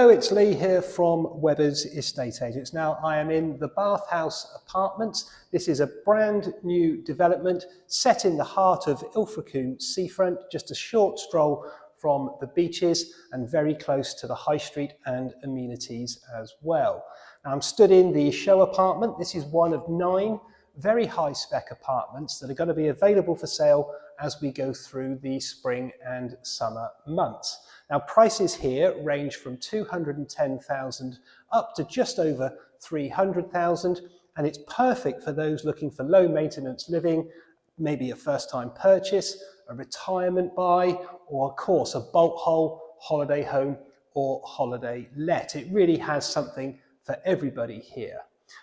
Hello, it's Lee here from Webber's Estate Agents. Now I am in the Bathhouse Apartments. This is a brand new development set in the heart of Ilfracombe seafront, just a short stroll from the beaches and very close to the high street and amenities as well. Now, I'm stood in the show apartment. This is one of 9 very high spec apartments that are going to be available for sale as we go through the spring and summer months. Now, prices here range from 210,000 up to just over 300,000, and it's perfect for those looking for low maintenance living, maybe a first time purchase, a retirement buy, or of course a bolt hole, holiday home or holiday let. It really has something for everybody here.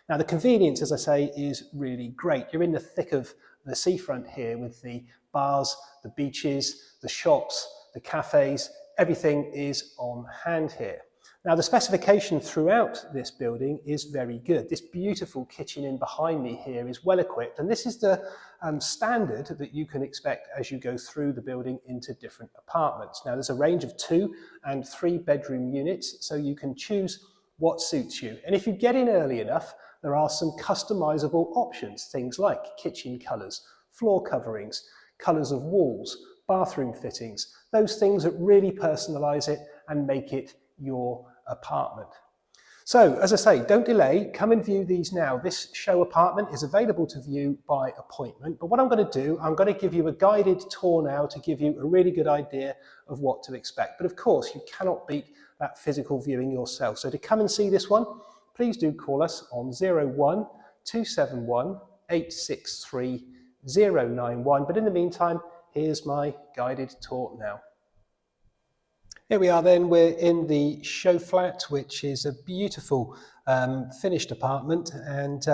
Now, the convenience, as I say, is really great. You're in the thick of the seafront here with the bars, the beaches, the shops, the cafes. Everything is on hand here. Now, the specification throughout this building is very good. This beautiful kitchen in behind me here is well equipped, and this is the standard that you can expect as you go through the building into different apartments. Now, there's a range of 2 and 3 bedroom units, so you can choose what suits you. And if you get in early enough, there are some customizable options, things like kitchen colours, floor coverings, colours of walls, bathroom fittings, those things that really personalise it and make it your apartment. So, as I say, don't delay, come and view these now. This show apartment is available to view by appointment, but what I'm going to do, I'm going to give you a guided tour now to give you a really good idea of what to expect. But of course, you cannot beat that physical viewing yourself. So to come and see this one, please do call us on 01 271 863 091. But in the meantime, here's my guided tour now. Here we are then, we're in the show flat, which is a beautiful finished apartment, and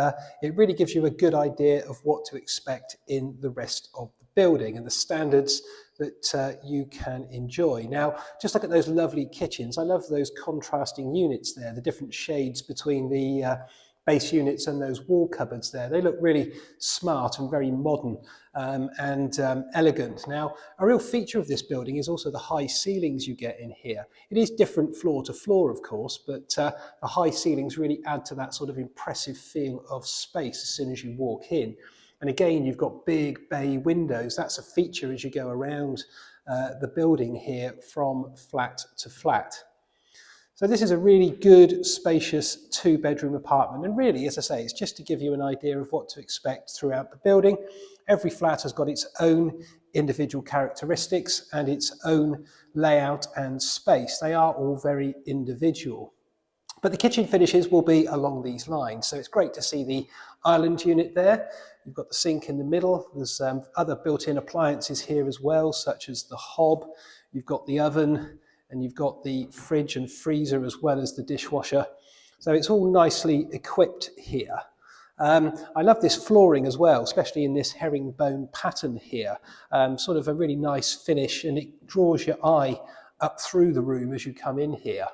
it really gives you a good idea of what to expect in the rest of the building and the standards that you can enjoy. Now, just look at those lovely kitchens. I love those contrasting units there, the different shades between the base units and those wall cupboards there. They look really smart and very modern and elegant. Now, a real feature of this building is also the high ceilings you get in here. It is different floor to floor, of course, but the high ceilings really add to that sort of impressive feel of space as soon as you walk in. And again, you've got big bay windows. That's a feature as you go around the building here from flat to flat. So this is a really good, spacious 2-bedroom apartment. And really, as I say, it's just to give you an idea of what to expect throughout the building. Every flat has got its own individual characteristics and its own layout and space. They are all very individual. But the kitchen finishes will be along these lines. So it's great to see the island unit there. You've got the sink in the middle. There's other built-in appliances here as well, such as the hob. You've got the oven, and you've got the fridge and freezer as well as the dishwasher. So it's all nicely equipped here. I love this flooring as well, especially in this herringbone pattern here. Sort of a really nice finish, and it draws your eye up through the room as you come in here.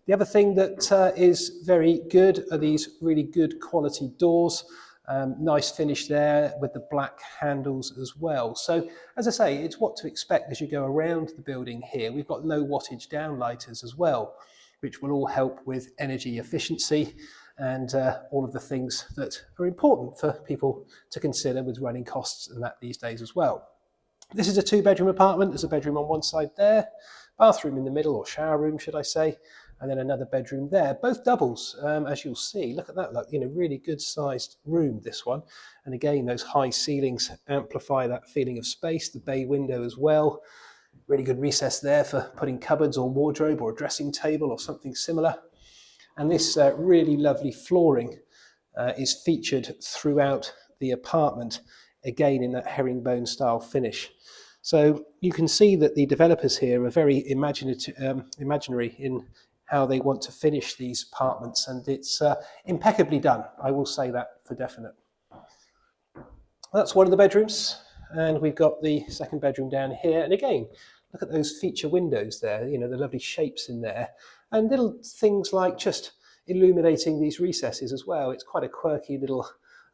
The other thing that is very good are these really good quality doors. Nice finish there with the black handles as well. So, as I say, it's what to expect as you go around the building here. We've got low wattage downlighters as well, which will all help with energy efficiency and all of the things that are important for people to consider with running costs and that these days as well. This is a 2-bedroom apartment. There's a bedroom on one side there, bathroom in the middle, or shower room, should I say, and then another bedroom there, both doubles, as you'll see. Look at that, look, really good sized room, this one. And again, those high ceilings amplify that feeling of space, the bay window as well. Really good recess there for putting cupboards or wardrobe or a dressing table or something similar. And this really lovely flooring is featured throughout the apartment, again in that herringbone style finish. So you can see that the developers here are very imaginary in how they want to finish these apartments, and it's impeccably done. I will say that for definite. That's one of the bedrooms, and we've got the second bedroom down here. And again, look at those feature windows there, the lovely shapes in there, and little things like just illuminating these recesses as well. It's quite a quirky little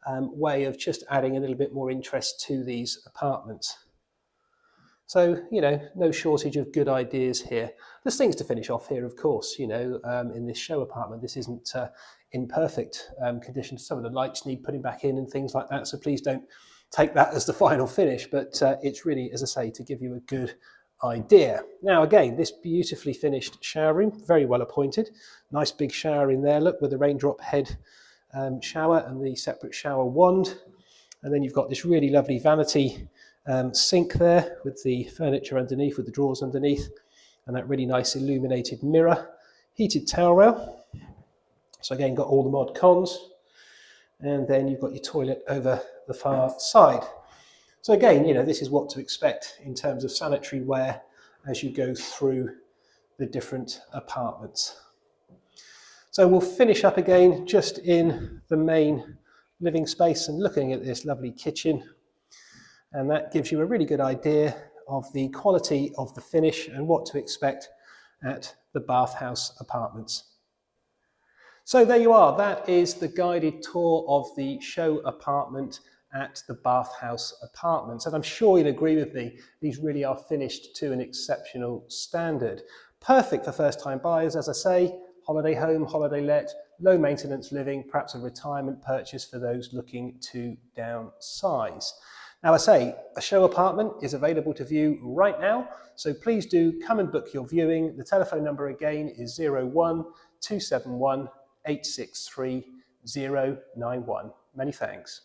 way of just adding a little bit more interest to these apartments. So, you know, no shortage of good ideas here. There's things to finish off here, of course, you know, in this show apartment. This isn't in perfect condition. Some of the lights need putting back in and things like that. So please don't take that as the final finish. But it's really, as I say, to give you a good idea. Now, again, this beautifully finished shower room, very well appointed. Nice big shower in there, look, with the raindrop head shower and the separate shower wand. And then you've got this really lovely vanity sink there with the furniture underneath, with the drawers underneath, and that really nice illuminated mirror. Heated towel rail. So again, got all the mod cons. And then you've got your toilet over the far side. So again, you know, this is what to expect in terms of sanitary ware as you go through the different apartments. So we'll finish up again just in the main living space and looking at this lovely kitchen. And that gives you a really good idea of the quality of the finish and what to expect at the Bathhouse Apartments. So there you are, that is the guided tour of the show apartment at the Bathhouse Apartments. And I'm sure you'll agree with me, these really are finished to an exceptional standard. Perfect for first-time buyers, as I say, holiday home, holiday let, low maintenance living, perhaps a retirement purchase for those looking to downsize. Now I say, a show apartment is available to view right now, so please do come and book your viewing. The telephone number again is 01 271 863 091. Many thanks.